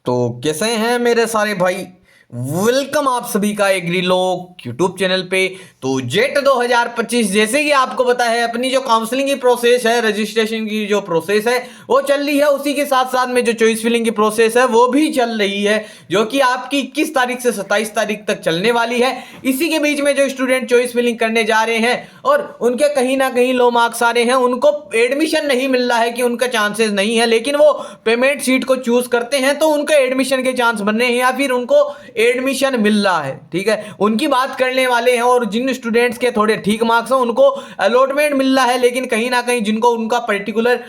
तो कैसे हैं मेरे सारे भाई। वेलकम आप सभी का एग्री लोग यूट्यूब चैनल पे। तो जेट 2025 जैसे कि आपको पता है अपनी जो काउंसलिंग की प्रोसेस है, रजिस्ट्रेशन की जो प्रोसेस है वो चल रही है। उसी के साथ साथ में जो चॉइस फिलिंग की प्रोसेस है वो भी चल रही है, जो कि आपकी 21 तारीख से 27 तारीख तक चलने वाली है। इसी के बीच में जो स्टूडेंट चॉइस फिलिंग करने जा रहे हैं और उनके कहीं ना कहीं लो मार्क्स आ रहे हैं, उनको एडमिशन नहीं मिल रहा है कि उनका चांसेस नहीं है, लेकिन वो पेमेंट सीट को चूज करते हैं तो उनके एडमिशन के चांस बन रहे हैं या फिर उनको एडमिशन मिल रहा है। ठीक है, उनकी बात करने वाले हैं। और जिन स्टूडेंट्स के थोड़े ठीक मार्क्स हैं उनको अलॉटमेंट मिल रहा है, लेकिन कहीं ना कहीं जिनको उनका पर्टिकुलर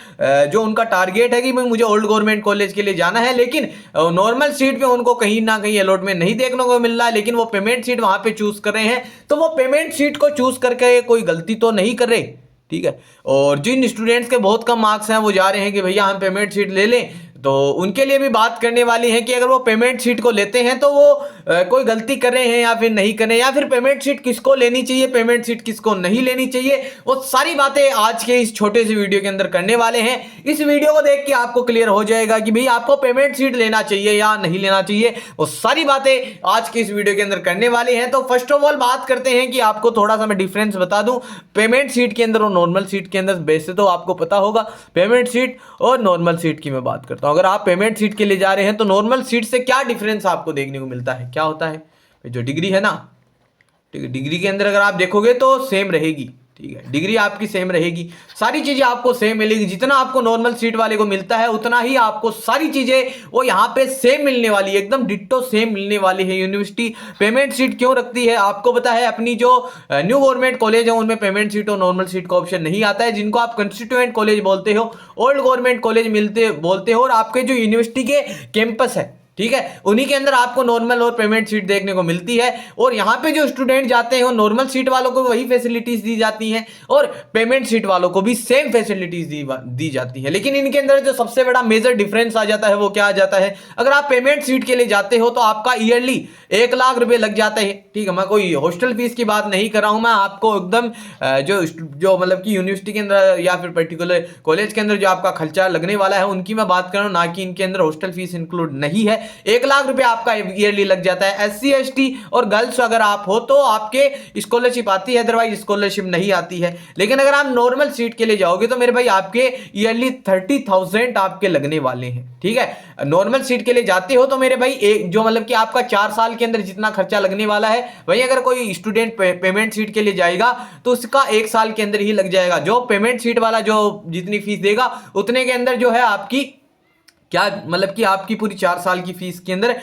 जो उनका टारगेट है कि भाई मुझे ओल्ड गवर्नमेंट कॉलेज के लिए जाना है, लेकिन नॉर्मल सीट पे उनको कहीं ना कहीं अलॉटमेंट नहीं देखने को मिल रहा है, लेकिन वो पेमेंट सीट वहां पे चूज कर रहे हैं। तो वो पेमेंट सीट को चूज करके कोई गलती तो नहीं कर रहे। ठीक है, और जिन स्टूडेंट्स के बहुत कम मार्क्स हैं वो जा रहे हैं कि भैया हम पेमेंट सीट ले लें, तो उनके लिए भी बात करने वाली है कि अगर वो पेमेंट सीट को लेते हैं तो वो कोई गलती कर रहे हैं या फिर नहीं कर रहे हैं, या फिर पेमेंट सीट किसको लेनी चाहिए, पेमेंट सीट किसको नहीं लेनी चाहिए, वो सारी बातें आज के इस छोटे से वीडियो के अंदर करने वाले हैं। इस वीडियो को देख के आपको क्लियर हो जाएगा कि भाई आपको पेमेंट सीट लेना चाहिए या नहीं लेना चाहिए। वो सारी बातें आज के इस वीडियो के अंदर करने वाले हैं। तो फर्स्ट ऑफ ऑल बात करते हैं कि आपको थोड़ा सा मैं डिफरेंस बता दूं पेमेंट सीट के अंदर और नॉर्मल सीट के अंदर। वैसे तो आपको पता होगा पेमेंट सीट और नॉर्मल सीट की मैं बात करता हूं। अगर आप पेमेंट सीट के लिए जा रहे हैं तो नॉर्मल सीट से क्या डिफरेंस आपको देखने को मिलता है, क्या होता है, जो डिग्री है ना, ठीक है, डिग्री के अंदर अगर आप देखोगे तो सेम रहेगी। ठीक है, डिग्री आपकी सेम रहेगी, सारी चीजें आपको सेम मिलेगी। जितना आपको नॉर्मल सीट वाले को मिलता है उतना ही आपको सारी चीजें वो यहाँ पे सेम मिलने वाली है, एकदम डिट्टो सेम मिलने वाली है। यूनिवर्सिटी पेमेंट सीट क्यों रखती है आपको पता है, अपनी जो न्यू गवर्नमेंट कॉलेज है उनमें पेमेंट सीट और नॉर्मल सीट का ऑप्शन नहीं आता है। जिनको आप कंस्टिट्यूएंट कॉलेज बोलते हो, ओल्ड गवर्नमेंट कॉलेज मिलते बोलते हो, और आपके जो यूनिवर्सिटी के कैंपस है, ठीक है, उन्हीं के अंदर आपको नॉर्मल और पेमेंट सीट देखने को मिलती है। और यहाँ पे जो स्टूडेंट जाते हैं नॉर्मल सीट वालों को वही फैसिलिटीज दी जाती हैं और पेमेंट सीट वालों को भी सेम फैसिलिटीज दी जाती है। लेकिन इनके अंदर जो सबसे बड़ा मेजर डिफरेंस आ जाता है वो क्या आ जाता है, अगर आप पेमेंट सीट के लिए जाते हो तो आपका ईयरली 1 लाख रुपए लग जाता है। ठीक है, मैं कोई हॉस्टल फीस की बात नहीं कर रहा हूं, मैं आपको एकदम जो जो मतलब कि यूनिवर्सिटी के अंदर या फिर पर्टिकुलर कॉलेज के अंदर जो आपका खर्चा लगने वाला है उनकी मैं बात कर रहा हूं, ना कि इनके अंदर हॉस्टल फीस इंक्लूड नहीं है। 1 लाख रुपए आपका ईयरली लग जाता है। SC ST और गर्ल्स अगर आप हो तो आपके स्कॉलरशिप आती है, अदरवाइज स्कॉलरशिप नहीं आती है। लेकिन अगर आप नॉर्मल सीट के लिए जाओगे तो मेरे भाई आपके ईयरली 30,000 आपके लगने वाले हैं। ठीक है, नॉर्मल सीट के लिए जाते हो तो मेरे भाई एक जो मतलब कि आपका 4 साल के अंदर जितना खर्चा लगने वाला है, वही अगर कोई स्टूडेंट पेमेंट सीट के लिए जाएगा तो उसका 1 साल के अंदर ही लग जाएगा। जो पेमेंट सीट वाला जो जितनी फीस देगा उतने के अंदर जो है आपकी क्या मतलब कि आपकी पूरी 4 साल की फीस के अंदर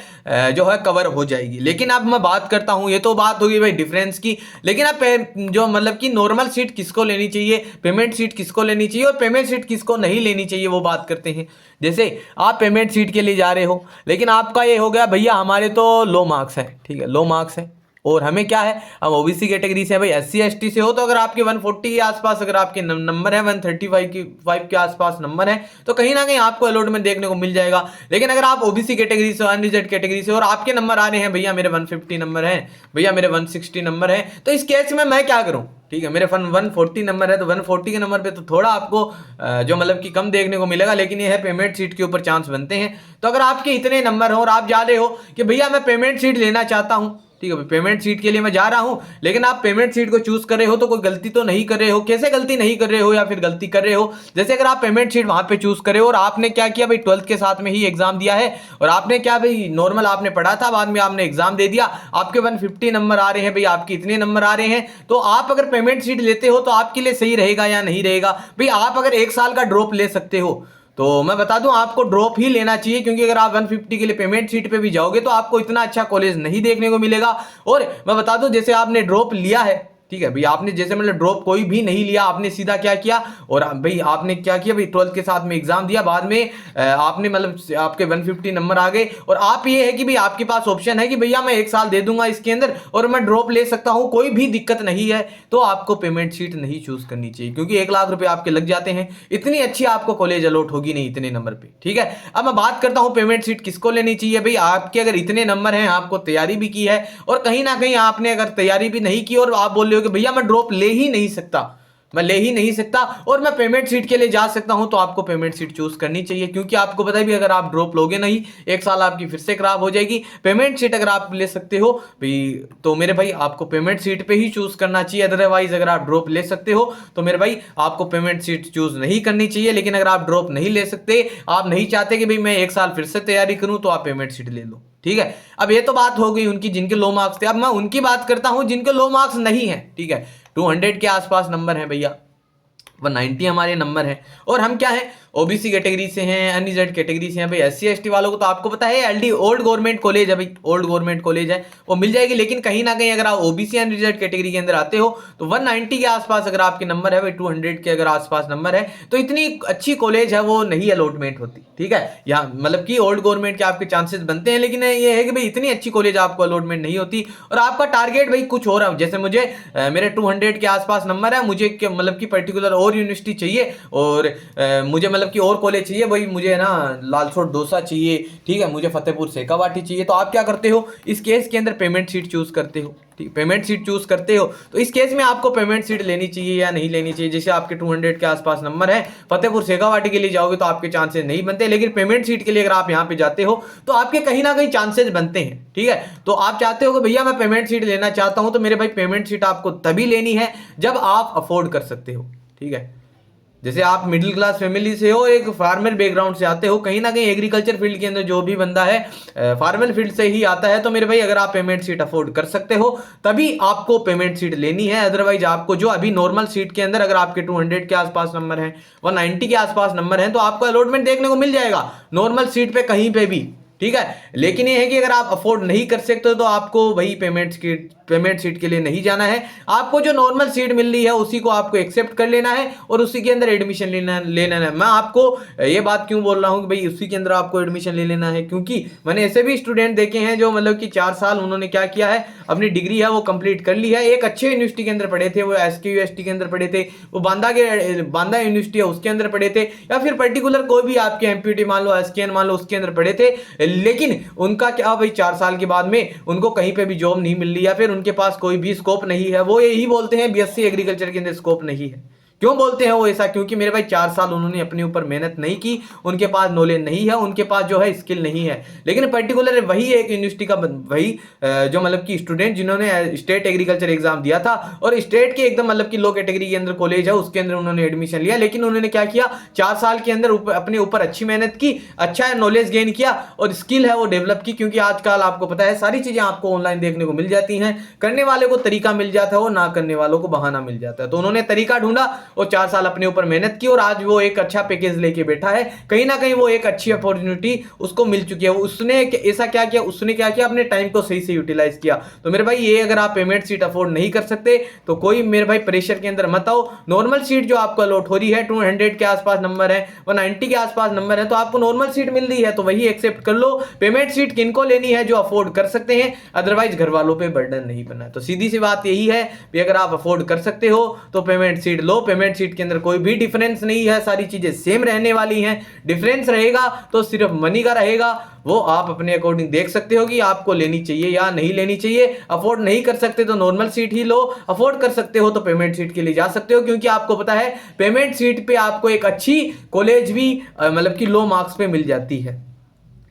जो है कवर हो जाएगी। लेकिन अब मैं बात करता हूं, ये तो बात होगी भाई डिफरेंस की, लेकिन अब जो मतलब कि नॉर्मल सीट किसको लेनी चाहिए, पेमेंट सीट किसको लेनी चाहिए और पेमेंट सीट किसको नहीं लेनी चाहिए वो बात करते हैं। जैसे आप पेमेंट सीट के लिए जा रहे हो, लेकिन आपका ये हो गया भैया हमारे तो लो मार्क्स है, ठीक है, लो मार्क्स है और हमें क्या है, हम ओबीसी कैटेगरी से हैं भाई। SC ST से हो तो अगर आपके 140 के आसपास अगर आपके नंबर है, 135 के आसपास नंबर है, तो कहीं ना कहीं आपको अलॉटमेंट देखने को मिल जाएगा। लेकिन अगर आप ओबीसी कैटेगरी से, अनरिजर्व कैटेगरी से और आपके नंबर आ रहे हैं भैया मेरे 150 नंबर है, भैया मेरे 160 नंबर है, तो इस केस में मैं क्या करूं, ठीक है, मेरे 140 नंबर है तो 140 के नंबर पे तो थोड़ा आपको जो मतलब कि कम देखने को मिलेगा, लेकिन ये है पेमेंट सीट के ऊपर चांस बनते हैं। तो अगर आपके इतने नंबर हो और आप जा रहे हो कि भैया मैं पेमेंट सीट लेना चाहता हूं, ठीक है, पेमेंट सीट के लिए मैं जा रहा हूं, लेकिन आप पेमेंट सीट को चूज कर रहे हो तो कोई गलती तो नहीं कर रहे हो। कैसे गलती नहीं कर रहे हो या फिर गलती कर रहे हो, जैसे अगर आप पेमेंट सीट वहां पे चूज करे और आपने क्या किया भाई 12th के साथ में ही एग्जाम दिया है और आपने क्या भाई नॉर्मल आपने पढ़ा था, बाद में आपने एग्जाम दे दिया, आपके 150 नंबर आ रहे हैं, भाई आपके इतने नंबर आ रहे हैं, तो आप अगर पेमेंट सीट लेते हो तो आपके लिए सही रहेगा या नहीं रहेगा। भाई आप अगर 1 साल का ड्रॉप ले सकते हो तो मैं बता दूं आपको ड्रॉप ही लेना चाहिए, क्योंकि अगर आप 150 के लिए पेमेंट सीट पे भी जाओगे तो आपको इतना अच्छा कॉलेज नहीं देखने को मिलेगा। और मैं बता दूं जैसे आपने ड्रॉप लिया है, ठीक है भाई, आपने जैसे मतलब ड्रॉप कोई भी नहीं लिया, आपने सीधा क्या किया और भाई आपने क्या किया भाई 12th के साथ में एग्जाम दिया, बाद में आपने मतलब आपके 150 नंबर आ गए और आप ये है कि भाई आपके पास ऑप्शन है कि भैया मैं 1 साल दे दूंगा इसके अंदर और मैं ड्रॉप ले सकता हूं, कोई भी दिक्कत नहीं है, तो आपको पेमेंट सीट नहीं चूज करनी चाहिए, क्योंकि 1 लाख रुपए आपके लग जाते हैं, इतनी अच्छी आपको कॉलेज अलॉट होगी नहीं इतने नंबर पे। ठीक है, अब मैं बात करता हूं पेमेंट सीट किसको लेनी चाहिए। भाई आपके अगर इतने नंबर हैं, आपको तैयारी भी की है और कहीं ना कहीं आपने अगर तैयारी भी नहीं की और आप बोल रहे हो कि भैया मैं ड्रॉप ले ही नहीं सकता, मैं ले ही नहीं सकता और मैं पेमेंट सीट के लिए जा सकता हूं, तो आपको पेमेंट सीट चूज करनी चाहिए, क्योंकि आपको पता है भी अगर आप ड्रॉप लोगे नहीं, एक साल आपकी फिर से खराब हो जाएगी। पेमेंट सीट अगर आप ले सकते हो भाई, तो मेरे भाई आपको पेमेंट सीट पे ही चूज करना चाहिए। अदरवाइज अगर आप ड्रॉप ले सकते हो तो मेरे भाई आपको पेमेंट सीट चूज नहीं करनी चाहिए। लेकिन अगर आप ड्रॉप नहीं ले सकते, आप नहीं चाहते कि भाई मैं एक साल फिर से तैयारी करूं, तो आप पेमेंट सीट ले लो, ठीक है। अब ये तो बात हो गई उनकी जिनके लो मार्क्स थे। अब मैं उनकी बात करता हूं जिनके लो मार्क्स नहीं है, ठीक है। 200 के आसपास नंबर है भैया, 190 हमारे नंबर है, और हम क्या है, ओबीसी कैटेगरी से हैं, अनरिजर्व कैटेगरी से हैं भाई। एससी एसटी वालों को तो आपको पता है एलडी ओल्ड गवर्नमेंट कॉलेज है भाई, ओल्ड गवर्नमेंट कॉलेज है, वो मिल जाएगी। लेकिन कहीं ना कहीं अगर आप ओबीसी अनरिजर्व कैटेगरी के अंदर आते हो तो 190 के आसपास अगर आपके नंबर है भाई, 200 के अगर आसपास नंबर है, तो इतनी अच्छी कॉलेज है वो नहीं अलॉटमेंट होती, ठीक है। यहाँ मतलब कि ओल्ड गवर्नमेंट के आपके चांसेस बनते हैं, लेकिन ये है कि भाई इतनी अच्छी कॉलेज आपको अलॉटमेंट नहीं होती। और आपका टारगेट भाई कुछ और है, जैसे मुझे मेरे 200 के आसपास नंबर है, मुझे मतलब कि पर्टिकुलर और यूनिवर्सिटी चाहिए, और मुझे मतलब कि और कॉलेज चाहिए भाई, मुझे ना लालसोट दोसा चाहिए, ठीक है, मुझे फतेहपुर सेकावाटी चाहिए। तो आप क्या करते हो इस केस के अंदर, पेमेंट सीट चूज करते हो, ठीक, पेमेंट सीट चूज करते हो। तो इस केस में आपको पेमेंट सीट लेनी चाहिए या नहीं लेनी चाहिए। जैसे आपके 200 के आसपास नंबर है, फतेहपुर सेकावाटी के लिए जाओगे तो आपके चांसेस नहीं बनते, लेकिन पेमेंट सीट के लिए अगर आप यहाँ पे जाते हो तो आपके कहीं ना कहीं चांसेस बनते हैं, ठीक है। तो आप चाहते हो कि भैया मैं पेमेंट सीट लेना चाहता हूं, तो मेरे भाई पेमेंट सीट आपको तभी लेनी है जब आप अफोर्ड कर सकते हो, ठीक है। जैसे आप मिडिल क्लास फैमिली से हो, एक फार्मर बैकग्राउंड से आते हो, कहीं ना कहीं एग्रीकल्चर फील्ड के अंदर जो भी बंदा है फार्मर फील्ड से ही आता है, तो मेरे भाई अगर आप पेमेंट सीट अफोर्ड कर सकते हो तभी आपको पेमेंट सीट लेनी है। अदरवाइज आपको जो अभी नॉर्मल सीट के अंदर अगर आपके 200 के आसपास नंबर है, 190 के आसपास नंबर है, तो आपको अलॉटमेंट देखने को मिल जाएगा नॉर्मल सीट पे कहीं पे भी, ठीक है। लेकिन ये है कि अगर आप अफोर्ड नहीं कर सकते तो आपको वही पेमेंट सीट के लिए नहीं जाना है। आपको जो नॉर्मल सीट मिल रही है उसी को आपको एक्सेप्ट कर लेना है और उसी के अंदर एडमिशन लेना है। मैं आपको ये बात क्यों बोल रहा हूं कि भाई उसी के अंदर आपको एडमिशन ले लेना है, क्योंकि मैंने ऐसे भी स्टूडेंट देखे हैं जो मतलब कि 4 साल उन्होंने क्या किया है, अपनी डिग्री है वो कंप्लीट कर ली है, एक अच्छे यूनिवर्सिटी के अंदर पढ़े थे, वो SKUST के अंदर पढ़े थे, वो बांदा यूनिवर्सिटी है उसके अंदर पढ़े थे, या फिर पर्टिकुलर कोई भी आपके MPUT मान लो, SKN मान लो, उसके अंदर पढ़े थे। लेकिन उनका क्या भाई 4 साल के बाद में उनको कहीं पे भी जॉब नहीं मिल रही, या फिर उनके पास कोई भी स्कोप नहीं है। वो यही बोलते हैं BSc एग्रीकल्चर के अंदर स्कोप नहीं है। क्यों बोलते हैं वो ऐसा? क्योंकि मेरे भाई 4 साल उन्होंने अपने ऊपर मेहनत नहीं की, उनके पास नॉलेज नहीं है, उनके पास जो है स्किल नहीं है। लेकिन पर्टिकुलर वही एक यूनिवर्सिटी का वही जो मतलब कि स्टूडेंट जिन्होंने स्टेट एग्रीकल्चर एग्जाम दिया था और स्टेट के एकदम मतलब कि लो कैटेगरी के अंदर कॉलेज है उसके अंदर उन्होंने एडमिशन लिया, लेकिन उन्होंने क्या किया 4 साल के अंदर अपने ऊपर अच्छी मेहनत की, अच्छा नॉलेज गेन किया और स्किल है वो डेवलप की। क्योंकि आजकल आपको पता है सारी चीजें आपको ऑनलाइन देखने को मिल जाती हैं, करने वाले को तरीका मिल जाता है और ना करने वालों को बहाना मिल जाता है। तो उन्होंने तरीका ढूंढा और 4 साल अपने ऊपर मेहनत की और आज वो एक अच्छा पैकेज लेके बैठा है। कहीं ना कहीं वो एक अच्छी अपॉर्चुनिटी उसको मिल चुकी है। उसने ऐसा क्या किया, उसने क्या किया, अपने टाइम को सही से यूटिलाइज किया। तो मेरे भाई ये अगर आप पेमेंट सीट अफोर्ड नहीं कर सकते तो कोई मेरे भाई प्रेशर के अंदर मत आओ। नॉर्मल सीट जो आपको अलॉट हो रही है 200 के आसपास नंबर है, 190 के आसपास नंबर है, तो आपको नॉर्मल सीट मिल रही है तो वही एक्सेप्ट कर लो। पेमेंट सीट किनको लेनी है? जो अफोर्ड कर सकते हैं, अदरवाइज घर वालों पे बर्डन नहीं बनना है। तो सीधी सी बात यही है कि अगर आप अफोर्ड कर सकते हो तो पेमेंट सीट लो। पेमेंट सीट के अंदर कोई भी डिफरेंस नहीं है, सारी चीजें सेम रहने वाली हैं। डिफरेंस रहेगा तो सिर्फ मनी का रहेगा, वो आप अपने अकॉर्डिंग देख सकते हो कि आपको लेनी चाहिए या नहीं लेनी चाहिए। अफोर्ड नहीं कर सकते तो नॉर्मल सीट ही लो, अफोर्ड कर सकते हो तो पेमेंट सीट के लिए जा सकते हो। क्योंकि आपको पता है पेमेंट सीट पे आपको एक अच्छी कॉलेज भी मतलब कि लो मार्क्स पे मिल जाती है,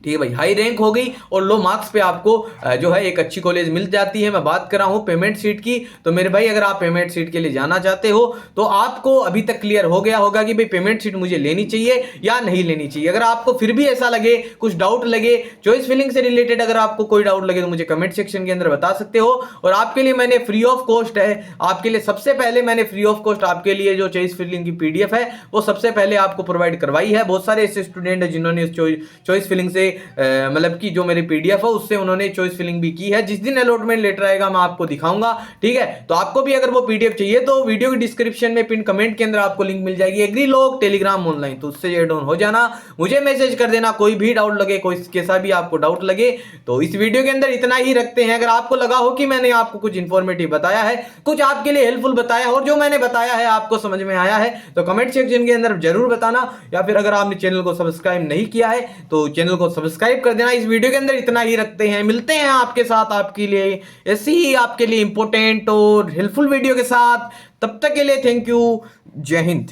ठीक है भाई। हाई रैंक हो गई और लो मार्क्स पे आपको जो है एक अच्छी कॉलेज मिल जाती है। मैं बात कर रहा हूं पेमेंट सीट की। तो मेरे भाई अगर आप पेमेंट सीट के लिए जाना चाहते हो तो आपको अभी तक क्लियर हो गया होगा कि भाई पेमेंट सीट मुझे लेनी चाहिए या नहीं लेनी चाहिए। अगर आपको फिर भी ऐसा लगे, कुछ डाउट लगे, चॉइस फिलिंग से रिलेटेड अगर आपको कोई डाउट लगे तो मुझे कमेंट सेक्शन के अंदर बता सकते हो। और आपके लिए मैंने फ्री ऑफ कॉस्ट है, आपके लिए सबसे पहले मैंने फ्री ऑफ कॉस्ट आपके लिए जो चॉइस फिलिंग की PDF है वो सबसे पहले आपको प्रोवाइड करवाई है। बहुत सारे ऐसे स्टूडेंट है जिन्होंने चॉइस फिलिंग से मतलब कि जो मेरी PDF है उससे उन्होंने चॉइस फिलिंग भी की है। जिस दिन अलॉटमेंट लेटर आएगा मैं आपको दिखाऊंगा, ठीक है। तो आपको भी अगर वो PDF चाहिए तो वीडियो की डिस्क्रिप्शन में पिन कमेंट के अंदर आपको लिंक मिल जाएगी एग्री लोग टेलीग्राम ऑनलाइन, तो उससे एड ऑन हो जाना, मुझे मैसेज कर देना कोई भी डाउट लगे, कोई कैसा भी आपको डाउट लगे। तो इस वीडियो के अंदर इतना ही रखते हैं। अगर आपको लगा हो कि मैंने आपको कुछ इंफॉर्मेटिव बताया है, कुछ आपके लिए हेल्पफुल बताया और जो मैंने बताया है आपको समझ में आया है तो कमेंट सेक्शन के अंदर जरूर बताना। या फिर अगर आपने चैनल को सब्सक्राइब नहीं किया है तो चैनल को सब्सक्राइब कर देना। इस वीडियो के अंदर इतना ही रखते हैं, मिलते हैं आपके साथ आपके लिए ऐसी ही आपके लिए इंपॉर्टेंट और हेल्पफुल वीडियो के साथ। तब तक के लिए थैंक यू, जय हिंद।